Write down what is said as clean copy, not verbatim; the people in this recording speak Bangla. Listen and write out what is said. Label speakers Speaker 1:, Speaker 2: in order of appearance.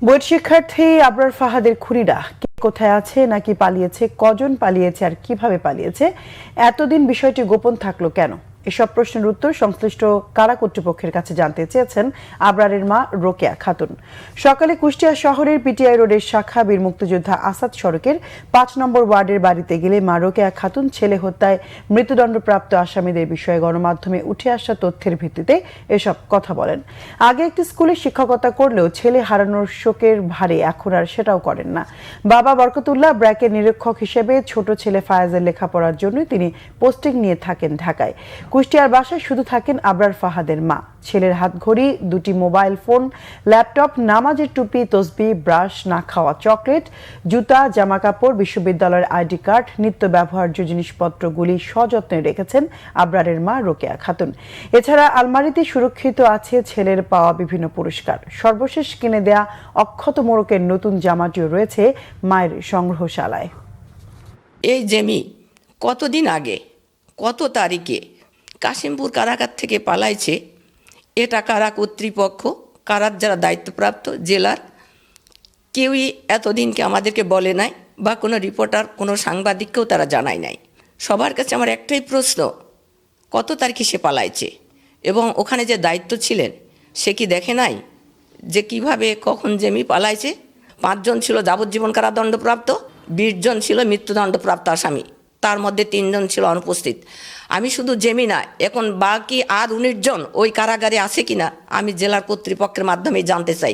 Speaker 1: বুয়েট শিক্ষার্থী আবরার ফাহাদের খুনিরা কে কোথায় আছে, নাকি পালিয়েছে, কজন পালিয়েছে আর কিভাবে পালিয়েছে, এতদিন বিষয়টি গোপন থাকলো কেন? এসব প্রশ্নের উত্তর সংশ্লিষ্ট কারা কর্তৃপক্ষের কাছে জানতে চেয়েছেন আবরারের মা রোকেয়া খাতুন। সকালে কুষ্টিয়া শহরের পিটিআই রোডের শাখা বীর মুক্তিযোদ্ধা আসাদ সড়কের ৫ নম্বর ওয়ার্ডের বাড়িতে গেলে মা রোকেয়া খাতুন ছেলে হত্যায় মৃত্যুদণ্ডপ্রাপ্ত আসামিদের বিষয়ে গণমাধ্যমে উঠে আসা তথ্যের ভিত্তিতে এসব কথা বলেন। আগে একটি স্কুলে শিক্ষকতা করলেও ছেলে হারানোর শোকের ভারে এখন আর সেটাও করেন না। বাবা বরকতুল্লাহ ব্র্যাকের নিরীক্ষক হিসেবে ছোট ছেলে ফায়াজের লেখাপড়ার জন্যই তিনি পোস্টিং নিয়ে থাকেন ঢাকায়। কুষ্টিয়ার বাসায় শুধু থাকেন আবরার ফাহাদের মা। ছেলের হাতঘড়ি, দুটি মোবাইল ফোন, ল্যাপটপ, নামাজের টুপি, তসবিহ, ব্রাশ, না খাওয়া চকলেট, জুতা, জামাকাপড়, বিশ্ববিদ্যালয়ের আইডি কার্ড, নিত্য ব্যবহার্য জিনিসপত্রগুলি সযত্নে রেখেছেন আবরারের মা রোকেয়া খাতুন। এছাড়া আলমারিতে সুরক্ষিত আছে ছেলের পাওয়া বিভিন্ন পুরস্কার। সর্বশেষ কিনে দেয়া অক্ষত মোড়কের নতুন জামাটিও রয়েছে মায়ের সংগ্রহশালায়।
Speaker 2: এই জেমি কতদিন আগে, কত তারিখে কাশিমপুর কারাগার থেকে পালাইছে, এটা কারা কর্তৃপক্ষ, কারার যারা দায়িত্বপ্রাপ্ত জেলার, কেউই এতদিনকে আমাদেরকে বলে নাই, বা কোনো রিপোর্টার, কোনো সাংবাদিককেও তারা জানায় নাই। সবার কাছে আমার একটাই প্রশ্ন, কত তারিখে সে পালাইছে? এবং ওখানে যে দায়িত্ব ছিলেন সে কি দেখে নাই যে কিভাবে কখন জেমি পালাইছে? ৫ জন ছিল যাবজ্জীবন কারাদণ্ডপ্রাপ্ত, ২০ জন ছিল মৃত্যুদণ্ডপ্রাপ্ত আসামি, তার মধ্যে ৩ জন ছিল অনুপস্থিত। আমি শুধু জেমি না, এখন বাকি আর ১৯ জন ওই কারাগারে আছে কিনা আমি জেলার কর্তৃপক্ষের মাধ্যমে জানতে চাই।